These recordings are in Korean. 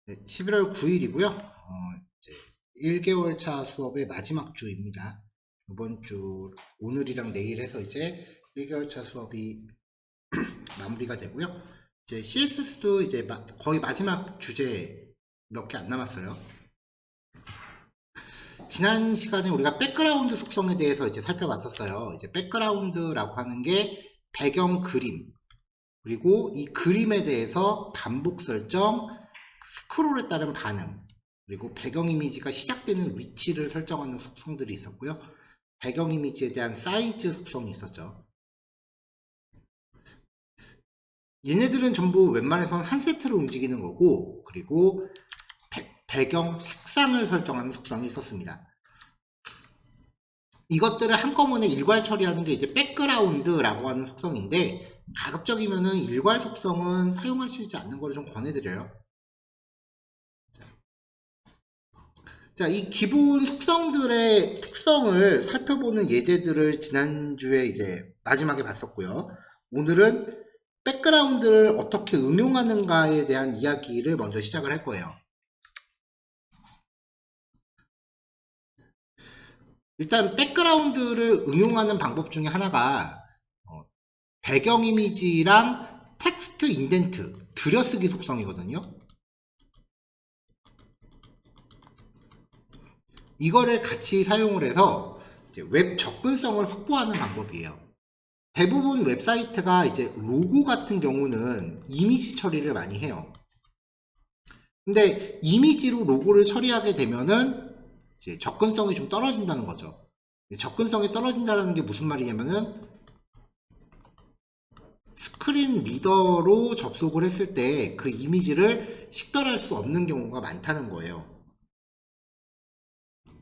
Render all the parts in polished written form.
네, 11월 9일이고요. 이제 1개월 차 수업의 마지막 주입니다. 이번 주 오늘이랑 내일 해서 이제 1개월 차 수업이 마무리가 되고요. 이제 CSS도 이제 거의 마지막 주제 몇 개 안 남았어요. 지난 시간에 우리가 백그라운드 속성에 대해서 이제 살펴봤었어요. 이제 백그라운드라고 하는 게 배경 그림, 그리고 이 그림에 대해서 반복 설정, 스크롤에 따른 반응, 그리고 배경 이미지가 시작되는 위치를 설정하는 속성들이 있었고요. 배경 이미지에 대한 사이즈 속성이 있었죠. 얘네들은 전부 웬만해서는 한 세트로 움직이는 거고, 그리고 배경 색상을 설정하는 속성이 있었습니다. 이것들을 한꺼번에 일괄 처리하는 게 이제 백그라운드라고 하는 속성인데, 가급적이면은 일괄 속성은 사용하시지 않는 거를 좀 권해드려요. 자, 이 기본 속성들의 특성을 살펴보는 예제들을 지난주에 이제 마지막에 봤었고요. 오늘은 백그라운드를 어떻게 응용하는가에 대한 이야기를 먼저 시작을 할 거예요. 일단 백그라운드를 응용하는 방법 중에 하나가 배경 이미지랑 텍스트 인덴트, 들여쓰기 속성이거든요. 이거를 같이 사용을 해서 이제 웹 접근성을 확보하는 방법이에요. 대부분 웹사이트가 이제 로고 같은 경우는 이미지 처리를 많이 해요. 근데 이미지로 로고를 처리하게 되면은 이제 접근성이 좀 떨어진다는 거죠. 접근성이 떨어진다는 게 무슨 말이냐면은 스크린 리더로 접속을 했을 때 그 이미지를 식별할 수 없는 경우가 많다는 거예요.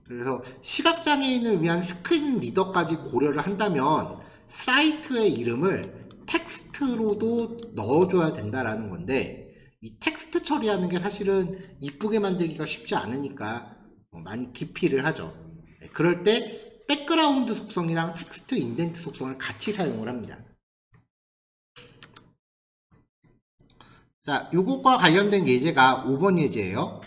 그래서 시각장애인을 위한 스크린 리더까지 고려를 한다면 사이트의 이름을 텍스트로도 넣어줘야 된다라는 건데, 이 텍스트 처리하는 게 사실은 이쁘게 만들기가 쉽지 않으니까 많이 기피를 하죠. 그럴 때 백그라운드 속성이랑 텍스트 인덴트 속성을 같이 사용을 합니다. 자, 요것과 관련된 예제가 5번 예제예요.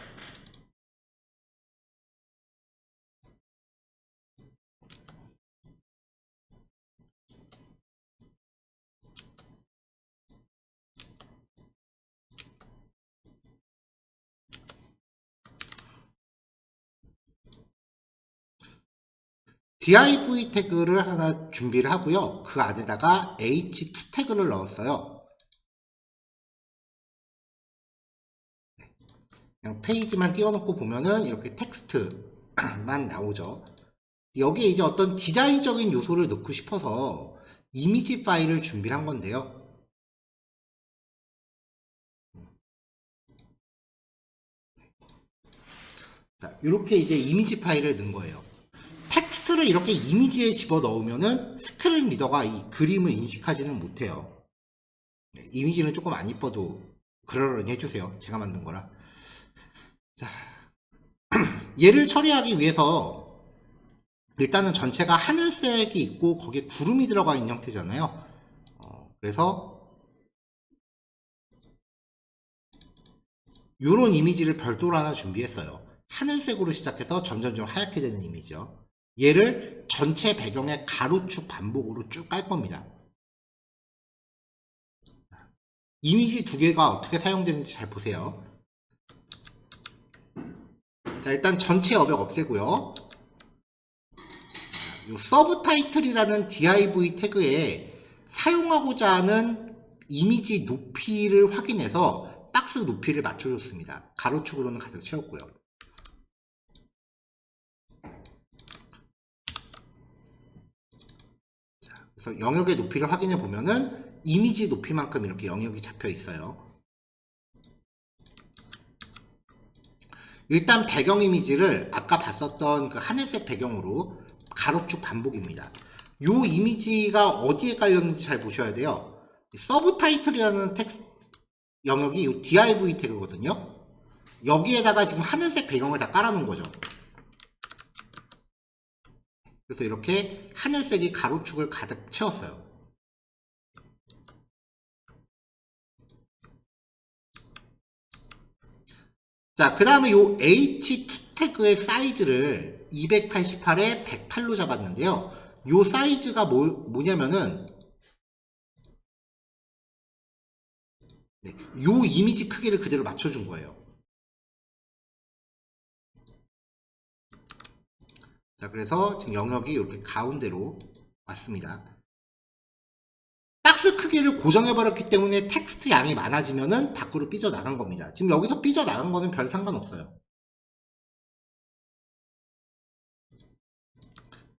div 태그를 하나 준비를 하고요. 그 안에다가 h2 태그를 넣었어요. 그냥 페이지만 띄워놓고 보면은 이렇게 텍스트만 나오죠. 여기에 이제 어떤 디자인적인 요소를 넣고 싶어서 이미지 파일을 준비를 한 건데요. 자, 이렇게 이제 이미지 파일을 넣은 거예요. 텍스트를 이렇게 이미지에 집어 넣으면은 스크린 리더가 이 그림을 인식하지는 못해요. 이미지는 조금 안 이뻐도 그러려니 해주세요. 제가 만든 거라. 자, 얘를 처리하기 위해서 일단은 전체가 하늘색이 있고 거기에 구름이 들어가 있는 형태잖아요. 그래서 이런 이미지를 별도로 하나 준비했어요. 하늘색으로 시작해서 점점점 하얗게 되는 이미지요. 얘를 전체 배경의 가로축 반복으로 쭉 깔 겁니다. 이미지 두 개가 어떻게 사용되는지 잘 보세요. 자, 일단 전체 여백 없애고요. 이 서브 타이틀이라는 div 태그에 사용하고자 하는 이미지 높이를 확인해서 박스 높이를 맞춰줬습니다. 가로축으로는 가득 채웠고요. 그래서 영역의 높이를 확인해 보면은 이미지 높이만큼 이렇게 영역이 잡혀 있어요. 일단 배경 이미지를 아까 봤었던 그 하늘색 배경으로 가로축 반복입니다. 이 이미지가 어디에 깔렸는지 잘 보셔야 돼요. 서브 타이틀이라는 텍스트 영역이 이 div 태그거든요. 여기에다가 지금 하늘색 배경을 다 깔아놓은 거죠. 그래서 이렇게 하늘색이 가로축을 가득 채웠어요. 자, 그 다음에 요 H2 태그의 사이즈를 288에 108로 잡았는데요. 요 사이즈가 뭐냐면은, 네, 요 이미지 크기를 그대로 맞춰준 거예요. 자, 그래서 지금 영역이 이렇게 가운데로 왔습니다. 박스 크기를 고정해버렸기 때문에 텍스트 양이 많아지면은 밖으로 삐져나간 겁니다. 지금 여기서 삐져나간 거는 별 상관없어요.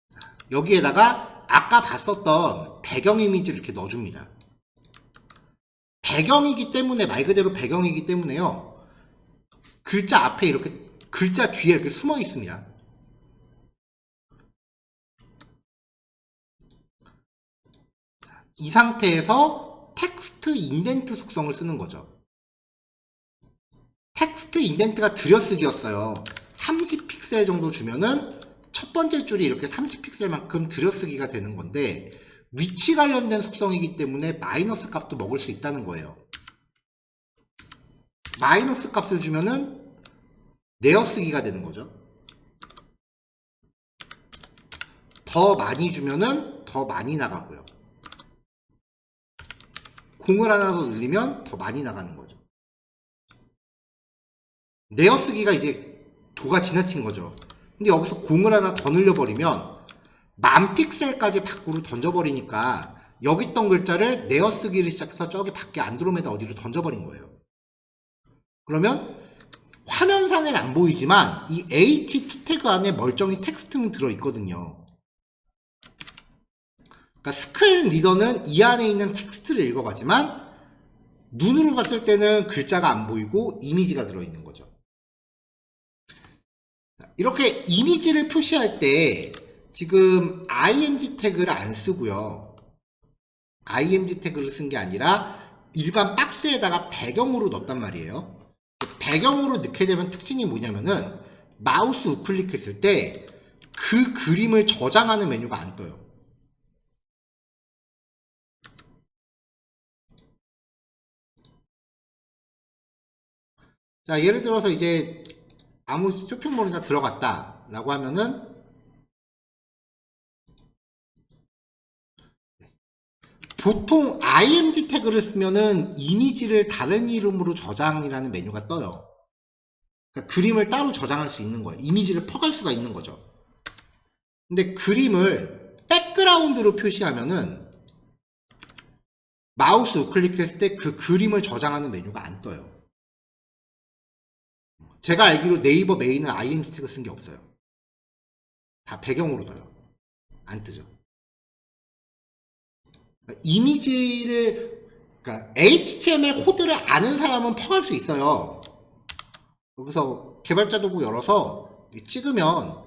자, 여기에다가 아까 봤었던 배경 이미지를 이렇게 넣어줍니다. 배경이기 때문에, 말 그대로 배경이기 때문에요. 글자 앞에 이렇게, 글자 뒤에 이렇게 숨어 있습니다. 이 상태에서 텍스트 인덴트 속성을 쓰는 거죠. 텍스트 인덴트가 들여쓰기였어요. 30픽셀 정도 주면은 첫 번째 줄이 이렇게 30픽셀만큼 들여쓰기가 되는 건데, 위치 관련된 속성이기 때문에 마이너스 값도 먹을 수 있다는 거예요. 마이너스 값을 주면은 내어쓰기가 되는 거죠. 더 많이 주면은 더 많이 나가고요. 공을 하나 더 늘리면 더 많이 나가는 거죠. 내어쓰기가 이제 도가 지나친 거죠. 근데 여기서 공을 하나 더 늘려버리면 10,000픽셀까지 밖으로 던져버리니까 여기 있던 글자를 내어쓰기를 시작해서 저기 밖에 안드로메다 어디로 던져버린 거예요. 그러면 화면상엔 안 보이지만 이 H2 태그 안에 멀쩡히 텍스트는 들어있거든요. 그러니까 스크린 리더는 이 안에 있는 텍스트를 읽어가지만 눈으로 봤을 때는 글자가 안 보이고 이미지가 들어있는 거죠. 이렇게 이미지를 표시할 때 지금 img 태그를 안 쓰고요. img 태그를 쓴 게 아니라 일반 박스에다가 배경으로 넣었단 말이에요. 배경으로 넣게 되면 특징이 뭐냐면은 마우스 우클릭했을 때 그 그림을 저장하는 메뉴가 안 떠요. 자, 예를 들어서 이제 아무 쇼핑몰이나 들어갔다 라고 하면은 보통 img 태그를 쓰면은 이미지를 다른 이름으로 저장이라는 메뉴가 떠요. 그러니까 그림을 따로 저장할 수 있는 거예요. 이미지를 퍼갈 수가 있는 거죠. 근데 그림을 백그라운드로 표시하면은 마우스 우클릭했을 때 그 그림을 저장하는 메뉴가 안 떠요. 제가 알기로 네이버 메인은 img 태그 쓴 게 없어요. 다 배경으로 떠요. 안 뜨죠. 이미지를, 그러니까 HTML 코드를 아는 사람은 퍼갈 수 있어요. 여기서 개발자 도구 열어서 찍으면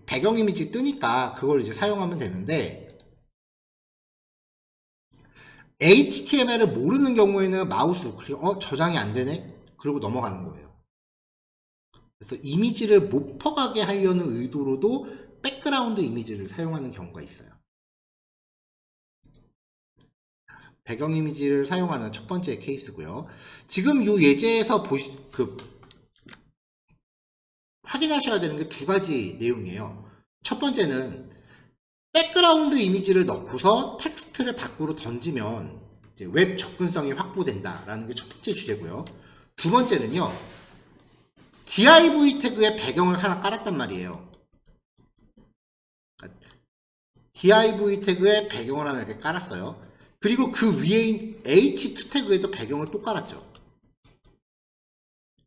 배경 이미지 뜨니까 그걸 이제 사용하면 되는데, HTML을 모르는 경우에는 마우스 우클릭, 저장이 안 되네? 그러고 넘어가는 거예요. 그래서 이미지를 못 퍼가게 하려는 의도로도 백그라운드 이미지를 사용하는 경우가 있어요. 배경 이미지를 사용하는 첫 번째 케이스고요. 지금 이 예제에서 확인하셔야 되는 게 두 가지 내용이에요. 첫 번째는 백그라운드 이미지를 넣고서 텍스트를 밖으로 던지면 이제 웹 접근성이 확보된다라는 게 첫 번째 주제고요. 두 번째는요, div 태그에 배경을 하나 깔았단 말이에요. div 태그에 배경을 하나 이렇게 깔았어요. 그리고 그 위에 h2 태그에도 배경을 또 깔았죠.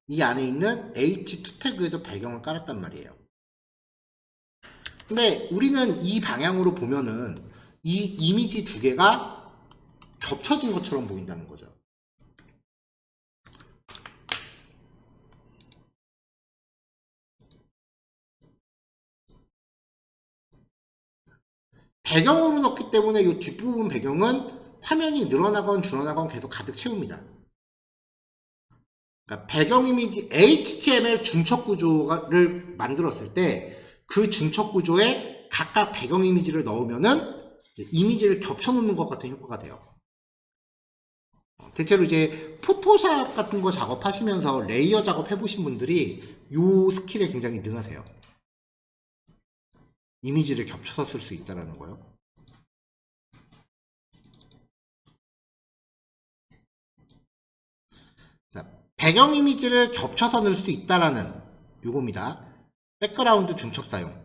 이 안에 있는 h2 태그에도 배경을 깔았단 말이에요. 근데 우리는 이 방향으로 보면은 이 이미지 두 개가 겹쳐진 것처럼 보인다는 거죠. 배경으로 넣기 때문에 이 뒷부분 배경은 화면이 늘어나건 줄어나건 계속 가득 채웁니다. 그러니까 배경 이미지 HTML 중첩 구조를 만들었을 때 그 중첩 구조에 각각 배경 이미지를 넣으면은 이미지를 겹쳐 놓는 것 같은 효과가 돼요. 대체로 이제 포토샵 같은 거 작업하시면서 레이어 작업 해보신 분들이 요 스킬에 굉장히 능하세요. 이미지를 겹쳐서 쓸 수 있다는 거요. 자, 배경 이미지를 겹쳐서 넣을 수 있다라는 요겁니다. 백그라운드 중첩 사용.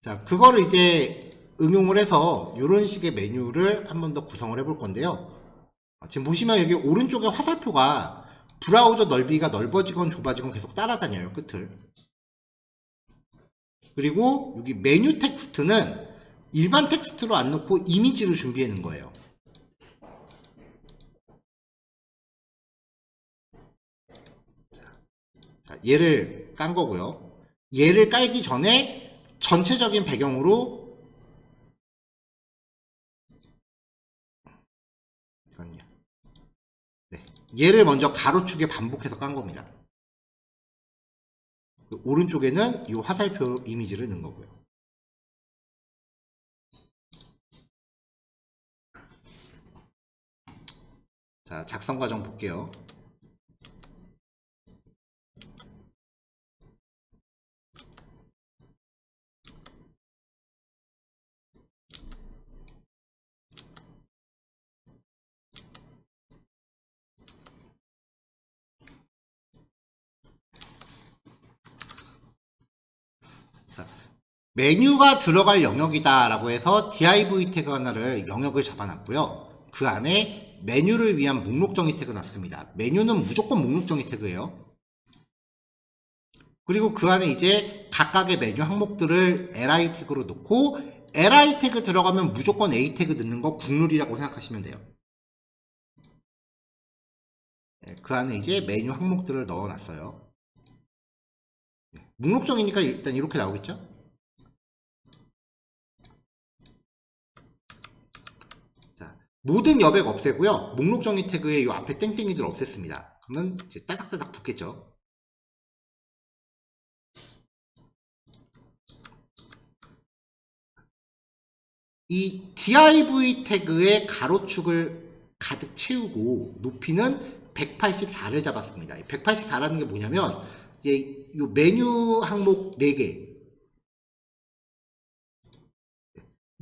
자, 그거를 이제 응용을 해서 이런 식의 메뉴를 한 번 더 구성을 해볼 건데요. 지금 보시면 여기 오른쪽에 화살표가 브라우저 넓이가 넓어지건 좁아지건 계속 따라다녀요, 끝을. 그리고 여기 메뉴 텍스트는 일반 텍스트로 안 넣고 이미지로 준비해 놓은 거예요. 자, 얘를 깐 거고요. 얘를 깔기 전에 전체적인 배경으로 네, 얘를 먼저 가로축에 반복해서 깐 겁니다. 오른쪽에는 이 화살표 이미지를 넣은 거고요. 자, 작성 과정 볼게요. 자, 메뉴가 들어갈 영역이다 라고 해서 div 태그 하나를 영역을 잡아놨고요. 그 안에 메뉴를 위한 목록 정의 태그 놨습니다. 메뉴는 무조건 목록 정의 태그예요. 그리고 그 안에 이제 각각의 메뉴 항목들을 li 태그로 놓고 li 태그 들어가면 무조건 a 태그 넣는 거 국룰이라고 생각하시면 돼요. 그 안에 이제 메뉴 항목들을 넣어놨어요. 목록정이니까 일단 이렇게 나오겠죠? 자, 모든 여백 없애고요. 목록 정의 태그에 이 앞에 땡땡이들 없앴습니다. 그러면 이제 따닥따닥 붙겠죠. 이 div 태그의 가로축을 가득 채우고 높이는 184를 잡았습니다. 184라는 게 뭐냐면 이제 이 메뉴 항목 4개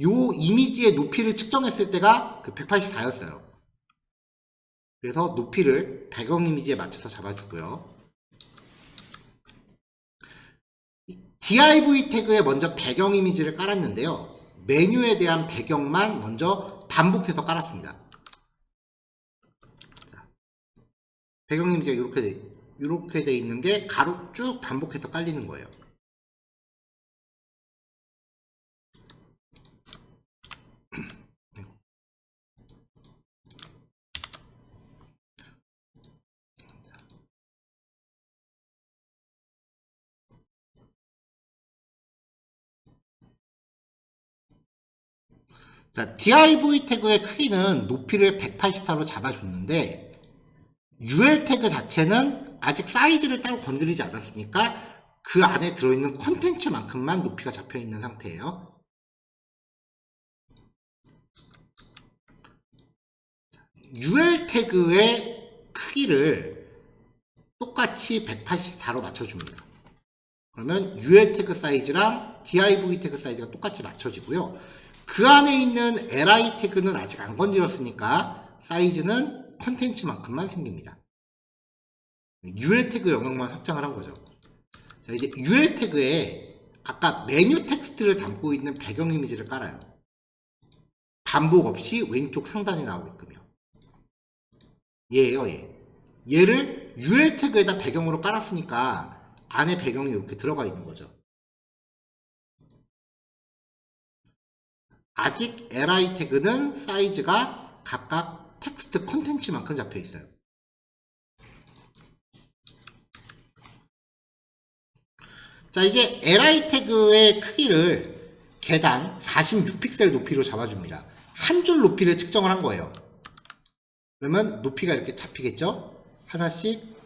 요 이미지의 높이를 측정했을 때가 그 184였어요. 그래서 높이를 배경 이미지에 맞춰서 잡아주고요. div 태그에 먼저 배경 이미지를 깔았는데요. 메뉴에 대한 배경만 먼저 반복해서 깔았습니다. 배경 이미지가 이렇게 돼 있는 게 가로 쭉 반복해서 깔리는 거예요. 자, div 태그의 크기는 높이를 184로 잡아줬는데 ul 태그 자체는 아직 사이즈를 따로 건드리지 않았으니까 그 안에 들어있는 컨텐츠만큼만 높이가 잡혀있는 상태예요. ul 태그의 크기를 똑같이 184로 맞춰줍니다. 그러면 ul 태그 사이즈랑 div 태그 사이즈가 똑같이 맞춰지고요. 그 안에 있는 li 태그는 아직 안 건드렸으니까 사이즈는 컨텐츠만큼만 생깁니다. ul 태그 영역만 확장을 한 거죠. 자, 이제 ul 태그에 아까 메뉴 텍스트를 담고 있는 배경 이미지를 깔아요. 반복 없이 왼쪽 상단에 나오게끔요. 얘예요, 얘. 얘를 ul 태그에다 배경으로 깔았으니까 안에 배경이 이렇게 들어가 있는 거죠. 아직 li 태그는 사이즈가 각각 텍스트 컨텐츠만큼 잡혀 있어요. 자, 이제 li 태그의 크기를 개당 46픽셀 높이로 잡아줍니다. 한 줄 높이를 측정을 한 거예요. 그러면 높이가 이렇게 잡히겠죠? 하나씩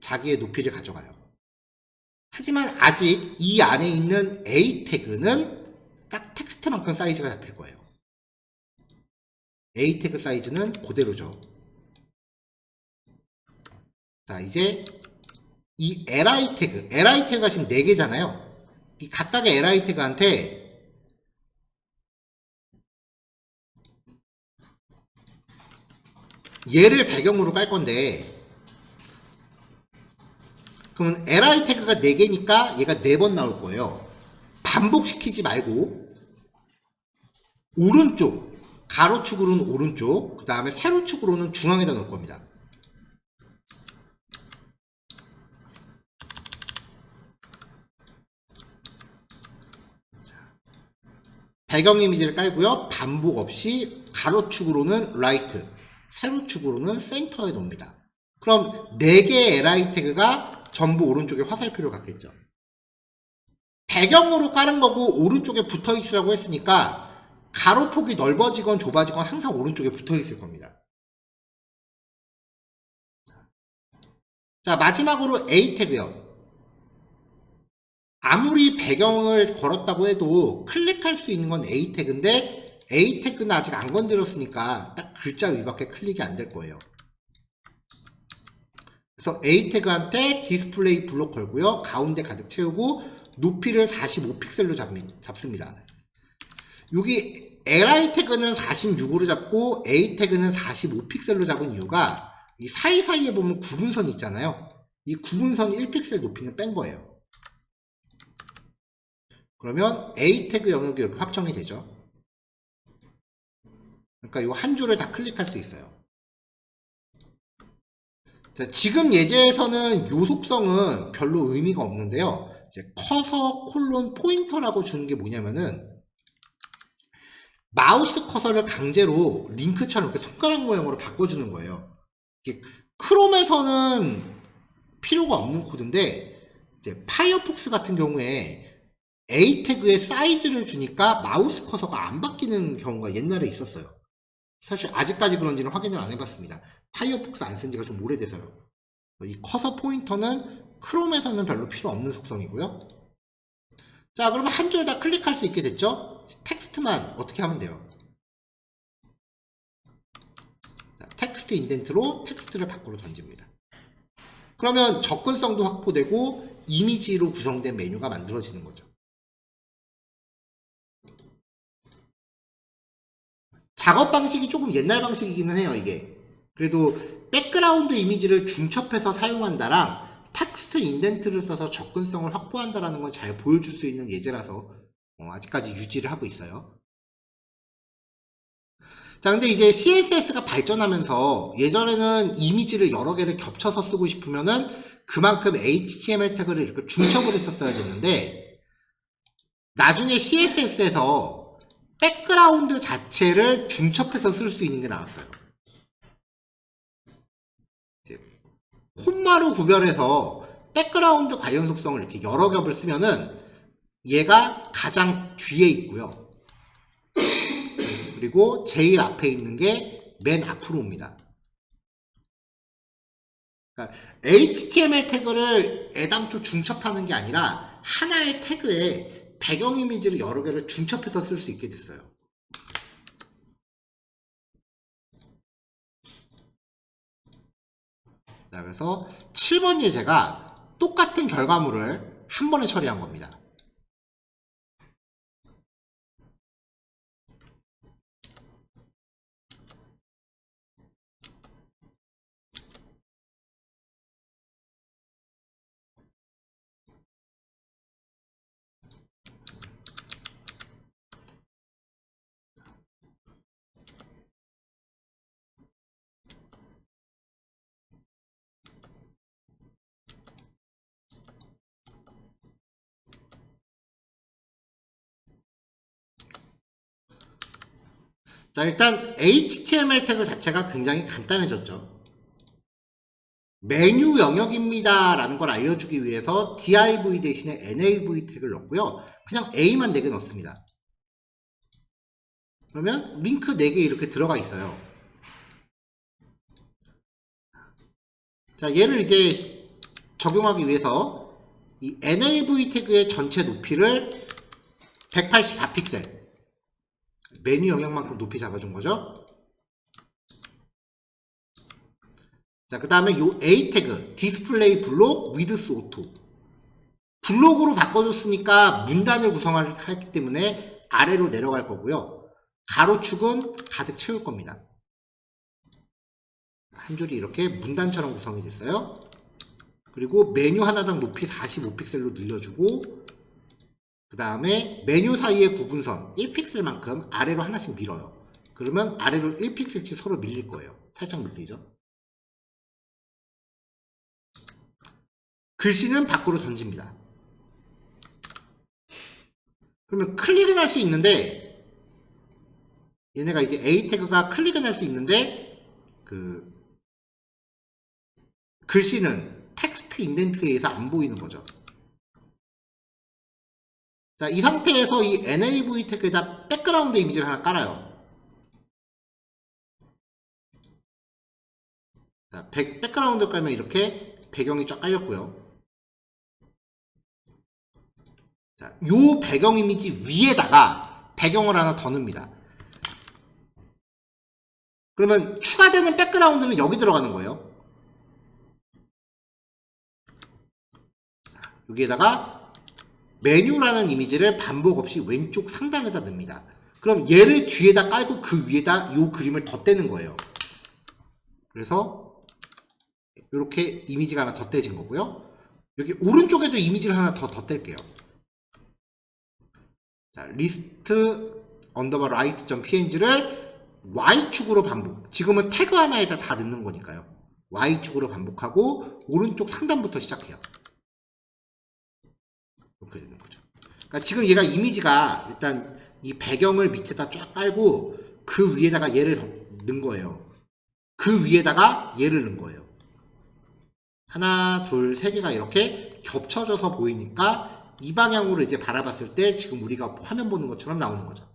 자기의 높이를 가져가요. 하지만 아직 이 안에 있는 a 태그는 딱 텍스트 텍스트만큼 사이즈가 잡힐 거예요. A 태그 사이즈는 그대로죠. 자, 이제 이 li 태그가 지금 4개잖아요. 이 각각의 li 태그한테 얘를 배경으로 깔 건데, 그러면 li 태그가 4개니까 얘가 4번 나올 거예요. 반복시키지 말고 오른쪽 가로축으로는 오른쪽, 그 다음에 세로축으로는 중앙에다 놓을 겁니다. 배경 이미지를 깔고요. 반복 없이 가로축으로는 라이트, 세로축으로는 센터에 놓습니다. 그럼 4개의 li 태그가 전부 오른쪽에 화살표를 갖겠죠. 배경으로 깔은 거고 오른쪽에 붙어 있으라고 했으니까 가로폭이 넓어지건 좁아지건 항상 오른쪽에 붙어 있을 겁니다. 자, 마지막으로 A 태그요. 아무리 배경을 걸었다고 해도 클릭할 수 있는 건 A 태그인데, A 태그는 아직 안 건드렸으니까 딱 글자 위밖에 클릭이 안 될 거예요. 그래서 A 태그한테 디스플레이 블록 걸고요. 가운데 가득 채우고 높이를 45픽셀로 잡습니다. 여기 li 태그는 46으로 잡고 A 태그는 45픽셀로 잡은 이유가 이 사이사이에 보면 구분선이 있잖아요. 이 구분선 1픽셀 높이는 뺀 거예요. 그러면 A 태그 영역이 이렇게 확정이 되죠. 그러니까 이 한 줄을 다 클릭할 수 있어요. 자, 지금 예제에서는 요 속성은 별로 의미가 없는데요. 이제 커서 콜론 포인터라고 주는 게 뭐냐면은, 마우스 커서를 강제로 링크처럼 이렇게 손가락 모양으로 바꿔주는 거예요. 이게 크롬에서는 필요가 없는 코드인데, 이제 파이어폭스 같은 경우에 A 태그에 사이즈를 주니까 마우스 커서가 안 바뀌는 경우가 옛날에 있었어요. 사실 아직까지 그런지는 확인을 안 해봤습니다. 파이어폭스 안 쓴 지가 좀 오래돼서요. 이 커서 포인터는 크롬에서는 별로 필요 없는 속성이고요. 자, 그러면 한 줄 다 클릭할 수 있게 됐죠? 텍스트만 어떻게 하면 돼요? 자, 텍스트 인덴트로 텍스트를 밖으로 던집니다. 그러면 접근성도 확보되고 이미지로 구성된 메뉴가 만들어지는 거죠. 작업 방식이 조금 옛날 방식이기는 해요, 이게. 그래도 백그라운드 이미지를 중첩해서 사용한다랑 텍스트 인덴트를 써서 접근성을 확보한다라는 걸 잘 보여줄 수 있는 예제라서 아직까지 유지를 하고 있어요. 자, 근데 이제 CSS가 발전하면서 예전에는 이미지를 여러 개를 겹쳐서 쓰고 싶으면은 그만큼 HTML 태그를 이렇게 중첩을 했었어야 됐는데, 나중에 CSS에서 백그라운드 자체를 중첩해서 쓸 수 있는 게 나왔어요. 콤마로 구별해서 백그라운드 관련 속성을 이렇게 여러 겹을 쓰면은 얘가 가장 뒤에 있고요. 그리고 제일 앞에 있는 게 맨 앞으로 옵니다. 그러니까 HTML 태그를 애당초 중첩하는 게 아니라 하나의 태그에 배경 이미지를 여러 개를 중첩해서 쓸 수 있게 됐어요. 자, 그래서 7번 예제가 똑같은 결과물을 한 번에 처리한 겁니다. 자, 일단 HTML 태그 자체가 굉장히 간단해졌죠. 메뉴 영역입니다 라는 걸 알려주기 위해서 div 대신에 nav 태그를 넣고요. 그냥 a만 4개 넣습니다. 그러면 링크 4개 이렇게 들어가 있어요. 자, 얘를 이제 적용하기 위해서 이 nav 태그의 전체 높이를 184픽셀, 메뉴 영역만큼 높이 잡아준 거죠. 자, 그 다음에 요 A 태그 디스플레이 블록 위드스 오토 블록으로 바꿔줬으니까 문단을 구성하기 때문에 아래로 내려갈 거고요. 가로축은 가득 채울 겁니다. 한 줄이 이렇게 문단처럼 구성이 됐어요. 그리고 메뉴 하나당 높이 45픽셀로 늘려주고, 그 다음에 메뉴 사이의 구분선 1픽셀만큼 아래로 하나씩 밀어요. 그러면 아래로 1픽셀씩 서로 밀릴 거예요. 살짝 밀리죠. 글씨는 밖으로 던집니다. 그러면 클릭은 할 수 있는데, 얘네가 이제 A 태그가 클릭은 할 수 있는데, 글씨는 텍스트 인덴트에 의해서 안 보이는 거죠. 자, 이 상태에서 이 nav 태그에다 백그라운드 이미지를 하나 깔아요. 자, 백그라운드 깔면 이렇게 배경이 쫙 깔렸고요. 자, 요 배경 이미지 위에다가 배경을 하나 더 넣습니다. 그러면 추가되는 백그라운드는 여기 들어가는 거예요. 자, 여기에다가 메뉴라는 이미지를 반복 없이 왼쪽 상단에다 넣습니다. 그럼 얘를 뒤에다 깔고 그 위에다 요 그림을 덧대는 거예요. 그래서 이렇게 이미지가 하나 덧대진 거고요. 여기 오른쪽에도 이미지를 하나 더 덧댈게요. 자, 리스트 언더바 라이트.png를 Y축으로 반복. 지금은 태그 하나에다 다 넣는 거니까요. Y축으로 반복하고 오른쪽 상단부터 시작해요. 이렇게 되는 거죠. 그러니까 지금 얘가 이미지가 일단 이 배경을 밑에다 쫙 깔고 그 위에다가 얘를 넣은 거예요. 그 위에다가 얘를 넣은 거예요. 하나, 둘, 세 개가 이렇게 겹쳐져서 보이니까 이 방향으로 이제 바라봤을 때 지금 우리가 화면 보는 것처럼 나오는 거죠.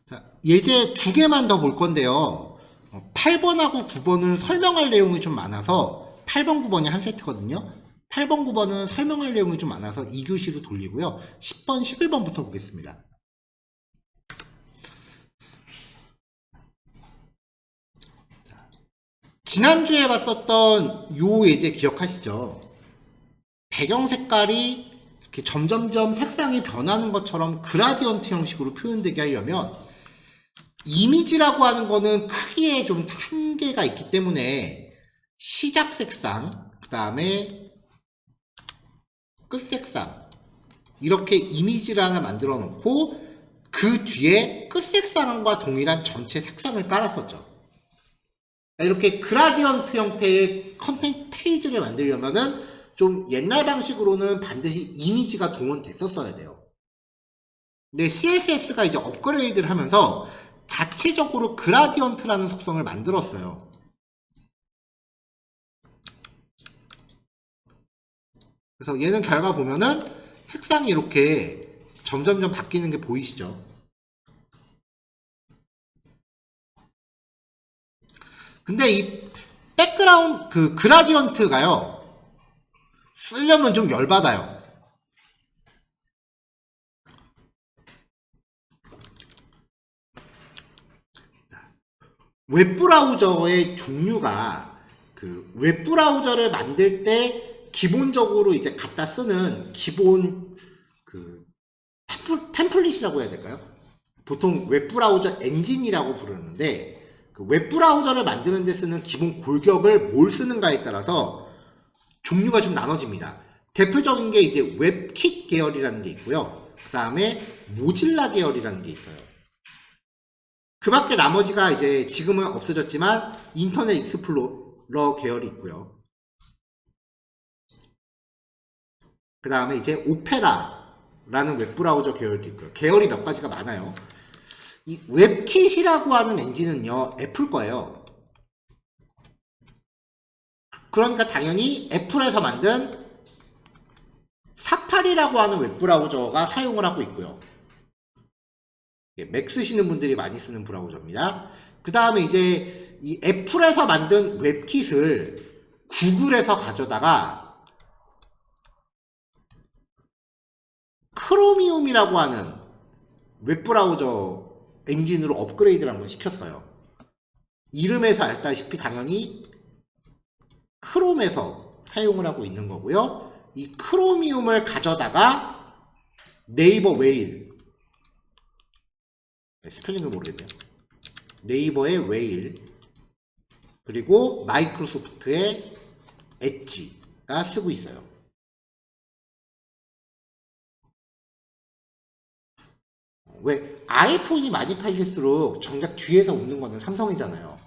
자, 예제 두 개만 더 볼 건데요. 8번하고 9번은 설명할 내용이 좀 많아서 8번, 9번이 한 세트거든요. 8번, 9번은 설명할 내용이 좀 많아서 2교시로 돌리고요. 10번, 11번부터 보겠습니다. 지난주에 봤었던 요 예제 기억하시죠? 배경 색깔이 이렇게 점점점 색상이 변하는 것처럼 그라디언트 형식으로 표현되게 하려면 이미지라고 하는 거는 크기에 좀 한계가 있기 때문에 시작 색상, 그 다음에 끝 색상 이렇게 이미지를 하나 만들어 놓고 그 뒤에 끝 색상과 동일한 전체 색상을 깔았었죠. 이렇게 그라디언트 형태의 컨텐츠 페이지를 만들려면은 좀 옛날 방식으로는 반드시 이미지가 동원됐었어야 돼요. 근데 CSS가 이제 업그레이드를 하면서 자체적으로 그라디언트라는 속성을 만들었어요. 그래서 얘는 결과 보면은 색상이 이렇게 점점점 바뀌는 게 보이시죠? 근데 이 백그라운드 그라디언트가요 쓰려면 좀 열받아요. 웹브라우저의 종류가 웹브라우저를 만들 때 기본적으로 이제 갖다 쓰는 기본 템플릿이라고 해야 될까요? 보통 웹브라우저 엔진이라고 부르는데 웹브라우저를 만드는 데 쓰는 기본 골격을 뭘 쓰는가에 따라서 종류가 좀 나눠집니다. 대표적인 게 이제 웹킷 계열이라는 게 있고요. 그 다음에 모질라 계열이라는 게 있어요. 그 밖에 나머지가 이제 지금은 없어졌지만 인터넷 익스플로러 계열이 있고요. 그 다음에 이제 오페라라는 웹브라우저 계열도 있고요. 계열이 몇 가지가 많아요. 이 웹킷이라고 하는 엔진은요, 애플 거예요. 그러니까 당연히 애플에서 만든 사파리라고 하는 웹브라우저가 사용을 하고 있고요. 맥 쓰시는 분들이 많이 쓰는 브라우저입니다. 그 다음에 이제 이 애플에서 만든 웹킷을 구글에서 가져다가 크로미움이라고 하는 웹브라우저 엔진으로 업그레이드를 한번 시켰어요. 이름에서 알다시피 당연히 크롬에서 사용을 하고 있는 거고요. 이 크로미움을 가져다가 네이버 웨일, 스펠링을 모르겠네요. 네이버의 웨일, 그리고 마이크로소프트의 엣지가 쓰고 있어요. 왜 아이폰이 많이 팔릴수록 정작 뒤에서 웃는 거는 삼성이잖아요.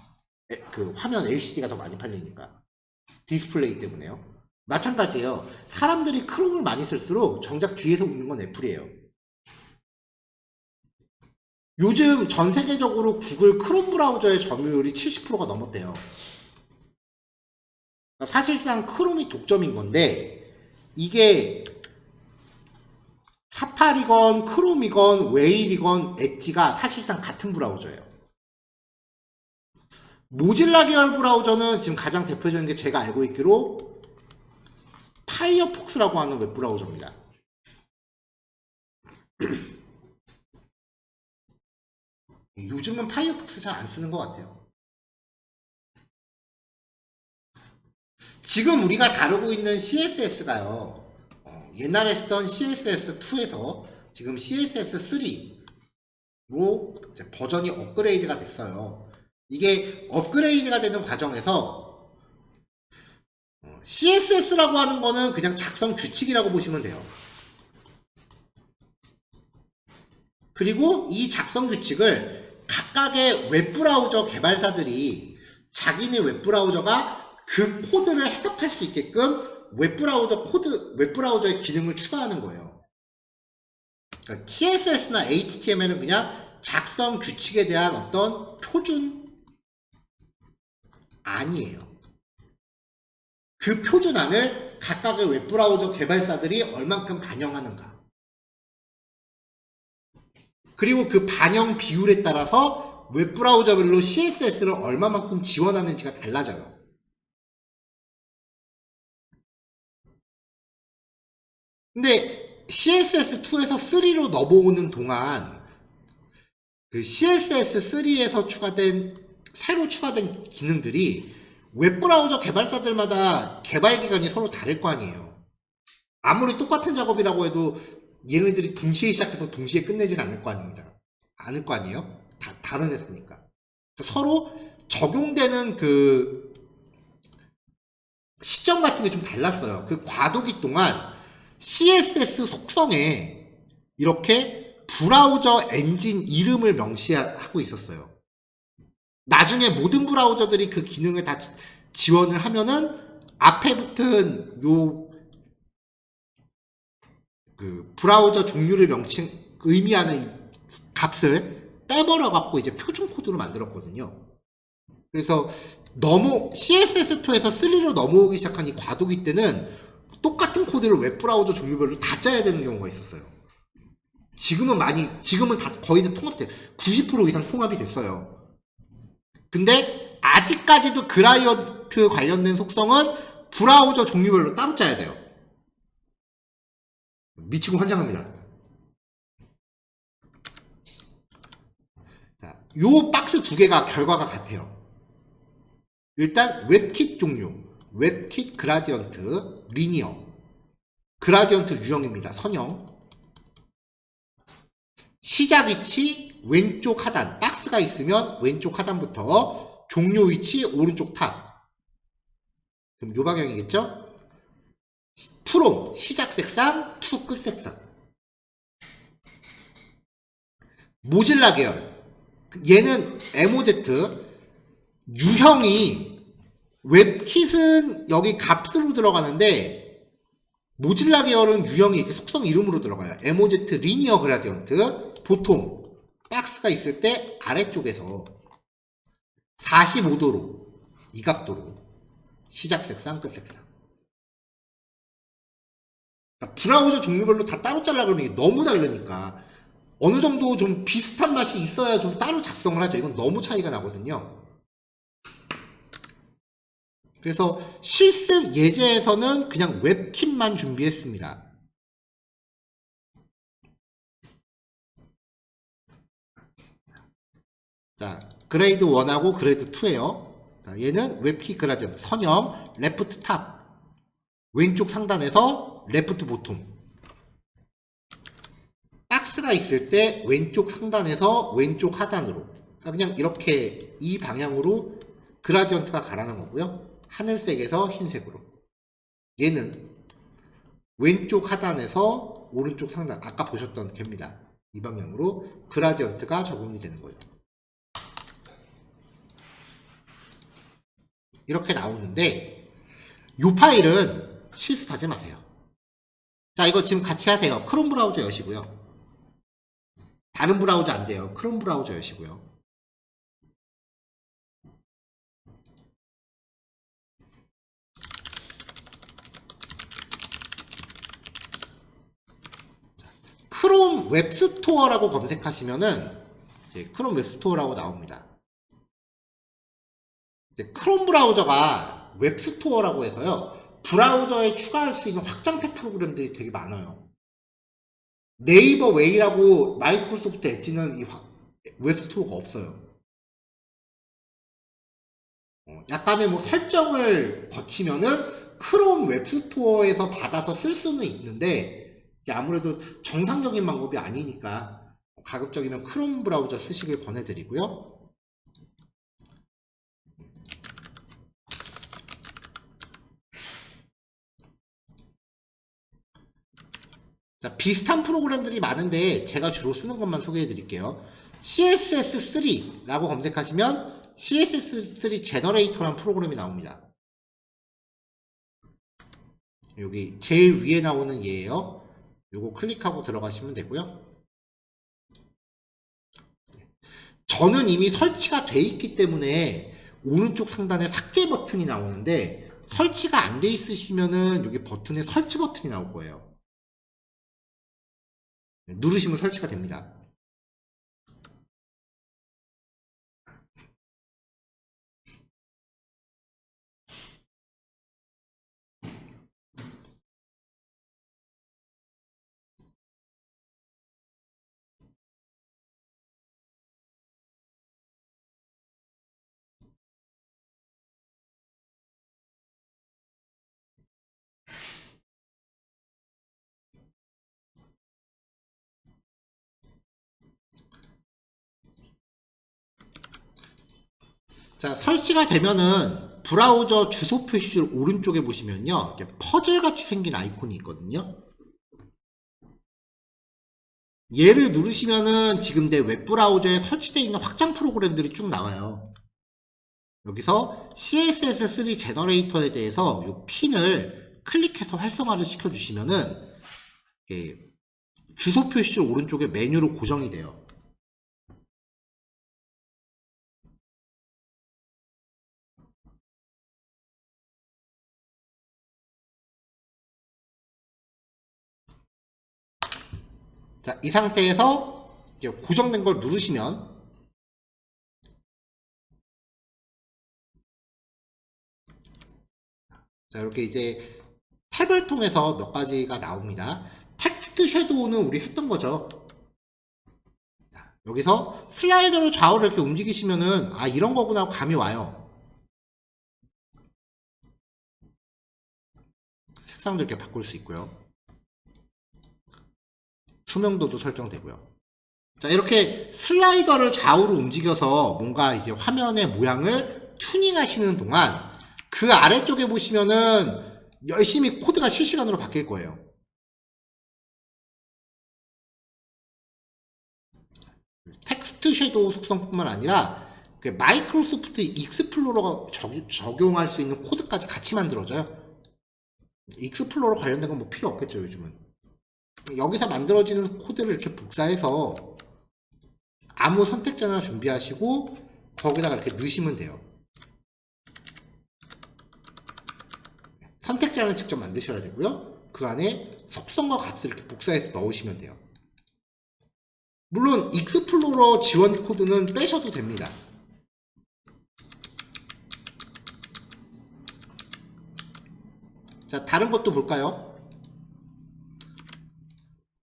그 화면 LCD가 더 많이 팔리니까. 디스플레이 때문에요. 마찬가지예요. 사람들이 크롬을 많이 쓸수록 정작 뒤에서 웃는 건 애플이에요. 요즘 전 세계적으로 구글 크롬 브라우저의 점유율이 70%가 넘었대요. 사실상 크롬이 독점인 건데, 이게 사파리건 크롬이건 웨일이건 엣지가 사실상 같은 브라우저예요. 모질라 계열 브라우저는 지금 가장 대표적인 게 제가 알고 있기로 파이어폭스라고 하는 웹브라우저입니다. 요즘은 파이어폭스 잘 안 쓰는 것 같아요. 지금 우리가 다루고 있는 CSS가요, 옛날에 쓰던 CSS2에서 지금 CSS3로 버전이 업그레이드가 됐어요. 이게 업그레이드가 되는 과정에서 CSS라고 하는 거는 그냥 작성 규칙이라고 보시면 돼요. 그리고 이 작성 규칙을 각각의 웹브라우저 개발사들이 자기네 웹브라우저가 그 코드를 해석할 수 있게끔 웹브라우저의 기능을 추가하는 거예요. 그러니까 CSS나 HTML은 그냥 작성 규칙에 대한 어떤 표준 안이에요. 그 표준안을 각각의 웹브라우저 개발사들이 얼만큼 반영하는가. 그리고 그 반영 비율에 따라서 웹브라우저별로 CSS를 얼마만큼 지원하는지가 달라져요. 근데 CSS2에서 3로 넘어오는 동안 그 CSS3에서 새로 추가된 기능들이 웹브라우저 개발사들마다 개발 기간이 서로 다를 거 아니에요. 아무리 똑같은 작업이라고 해도 얘네들이 동시에 시작해서 동시에 끝내진 않을 거 아니에요? 다른 회사니까. 서로 적용되는 그 시점 같은 게 좀 달랐어요. 그 과도기 동안 CSS 속성에 이렇게 브라우저 엔진 이름을 명시하고 있었어요. 나중에 모든 브라우저들이 그 기능을 다 지원을 하면은 앞에 붙은 그 브라우저 종류를 의미하는 값을 빼버려 갖고 이제 표준 코드로 만들었거든요. 그래서 CSS2에서 3로 넘어오기 시작한 이 과도기 때는 똑같은 코드를 웹브라우저 종류별로 다 짜야 되는 경우가 있었어요. 지금은 다 거의 다 90% 이상 통합이 됐어요. 근데 아직까지도 그라이언트 관련된 속성은 브라우저 종류별로 따로 짜야 돼요. 미치고 환장합니다. 자, 요 박스 두 개가 결과가 같아요. 일단 웹킷 종류, 웹킷 그라디언트, 리니어, 그라디언트 유형입니다. 선형. 시작 위치 왼쪽 하단, 박스가 있으면 왼쪽 하단부터 종료 위치 오른쪽 탑. 그럼 요 방향이겠죠? 프롬 시작 색상, 투 끝 색상. 모질라 계열, 얘는 MOZ, 유형이 웹킷은 여기 값으로 들어가는데 모질라 계열은 유형이 이렇게 속성 이름으로 들어가요. MOZ 리니어 그라디언트. 보통 박스가 있을 때 아래쪽에서 45도로 이 각도로 시작 색상, 끝 색상. 그러니까 브라우저 종류별로 다 따로 잘라 그러면 이게 너무 다르니까 어느 정도 좀 비슷한 맛이 있어야 좀 따로 작성을 하죠. 이건 너무 차이가 나거든요. 그래서 실습 예제에서는 그냥 웹kit만 준비했습니다. 자, 그레이드 1하고 그레이드 2에요. 자, 얘는 웹킷 그라디언트 선형 레프트 탑 왼쪽 상단에서 레프트 보톰. 박스가 있을 때 왼쪽 상단에서 왼쪽 하단으로 그냥 이렇게 이 방향으로 그라디언트가 가라는 거고요. 하늘색에서 흰색으로. 얘는 왼쪽 하단에서 오른쪽 상단, 아까 보셨던 걔입니다. 이 방향으로 그라디언트가 적용이 되는 거예요. 이렇게 나오는데 이 파일은 실습하지 마세요. 자, 이거 지금 같이 하세요. 크롬 브라우저 여시고요. 다른 브라우저 안 돼요. 크롬 브라우저 여시고요. 크롬 웹스토어라고 검색하시면은 크롬 웹스토어라고 나옵니다. 크롬 브라우저가 웹스토어라고 해서요. 브라우저에 추가할 수 있는 확장팩 프로그램들이 되게 많아요. 네이버 웨이라고 마이크로소프트 엣지는 이 웹스토어가 없어요. 약간의 뭐 설정을 거치면은 크롬 웹스토어에서 받아서 쓸 수는 있는데 아무래도 정상적인 방법이 아니니까 가급적이면 크롬 브라우저 쓰시길 권해드리고요. 자, 비슷한 프로그램들이 많은데 제가 주로 쓰는 것만 소개해 드릴게요. CSS3라고 검색하시면 CSS3 제너레이터라는 프로그램이 나옵니다. 여기 제일 위에 나오는 얘예요. 요거 클릭하고 들어가시면 되고요. 저는 이미 설치가 돼 있기 때문에 오른쪽 상단에 삭제 버튼이 나오는데 설치가 안 돼 있으시면은 여기 버튼에 설치 버튼이 나올 거예요. 누르시면 설치가 됩니다. 자, 설치가 되면은 브라우저 주소 표시줄 오른쪽에 보시면요. 이렇게 퍼즐같이 생긴 아이콘이 있거든요. 얘를 누르시면은 지금 내 웹브라우저에 설치되어 있는 확장 프로그램들이 쭉 나와요. 여기서 CSS3 제너레이터에 대해서 이 핀을 클릭해서 활성화를 시켜주시면은 주소 표시줄 오른쪽에 메뉴로 고정이 돼요. 자, 이 상태에서 이제 고정된 걸 누르시면 자, 이렇게 이제 탭을 통해서 몇 가지가 나옵니다. 텍스트 섀도우는 우리 했던 거죠. 자, 여기서 슬라이더로 좌우를 이렇게 움직이시면은 아, 이런 거구나 하고 감이 와요. 색상도 이렇게 바꿀 수 있고요. 투명도도 설정되고요. 자, 이렇게 슬라이더를 좌우로 움직여서 뭔가 이제 화면의 모양을 튜닝 하시는 동안 그 아래쪽에 보시면은 열심히 코드가 실시간으로 바뀔 거예요. 텍스트 섀도우 속성뿐만 아니라 마이크로소프트 익스플로러가 적용할 수 있는 코드까지 같이 만들어져요. 익스플로러 관련된 건 뭐 필요 없겠죠, 요즘은. 여기서 만들어지는 코드를 이렇게 복사해서 아무 선택자나 준비하시고 거기다가 이렇게 넣으시면 돼요. 선택자는 직접 만드셔야 되고요. 그 안에 속성과 값을 이렇게 복사해서 넣으시면 돼요. 물론 익스플로러 지원 코드는 빼셔도 됩니다. 자, 다른 것도 볼까요?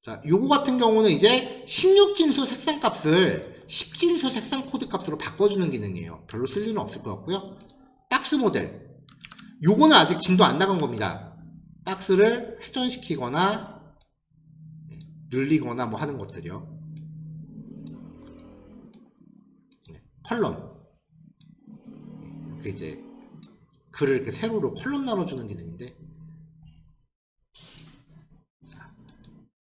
자, 요거 같은 경우는 이제 16진수 색상 값을 10진수 색상 코드 값으로 바꿔주는 기능이에요. 별로 쓸 일은 없을 것 같고요. 박스 모델. 요거는 아직 진도 안 나간 겁니다. 박스를 회전시키거나 늘리거나 뭐 하는 것들이요. 컬럼. 이렇게 이제 글을 이렇게 세로로 컬럼 나눠주는 기능인데.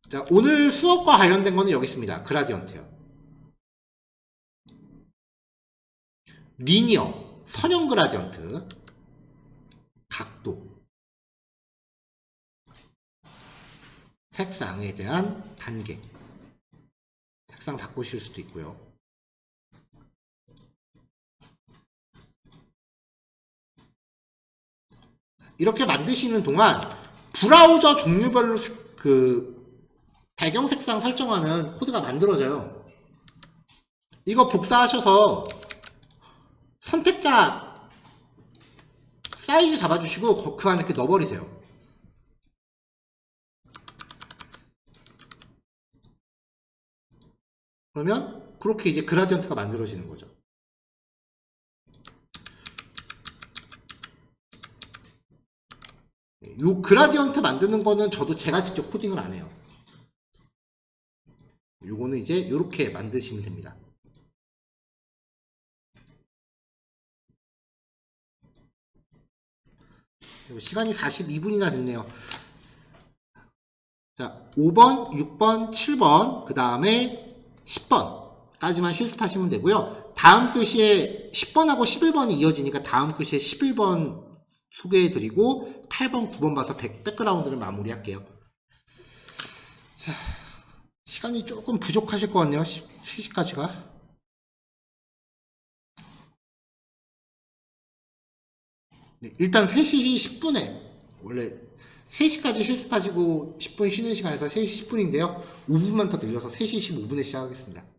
자, 오늘 수업과 관련된 거는 여기 있습니다. 그라디언트요. 리니어, 선형 그라디언트, 각도, 색상에 대한 단계. 색상 바꾸실 수도 있고요. 이렇게 만드시는 동안 브라우저 종류별로 그 배경 색상 설정하는 코드가 만들어져요. 이거 복사하셔서 선택자 사이즈 잡아주시고 그 안에 이렇게 넣어버리세요. 그러면 그렇게 이제 그라디언트가 만들어지는 거죠. 요 그라디언트 만드는 거는 저도 제가 직접 코딩을 안 해요. 요거는 이제 요렇게 만드시면 됩니다. 시간이 42분이나 됐네요. 자, 5번, 6번, 7번, 그 다음에 10번까지만 실습하시면 되고요. 다음 교시에 10번하고 11번이 이어지니까 다음 교시에 11번 소개해드리고 8번, 9번 봐서 백그라운드를 마무리할게요. 자, 시간이 조금 부족하실 것 같네요. 3시까지가. 네, 일단 3시 10분에 원래 3시까지 실습하시고 10분 쉬는 시간에서 3시 10분인데요. 5분만 더 늘려서 3시 15분에 시작하겠습니다.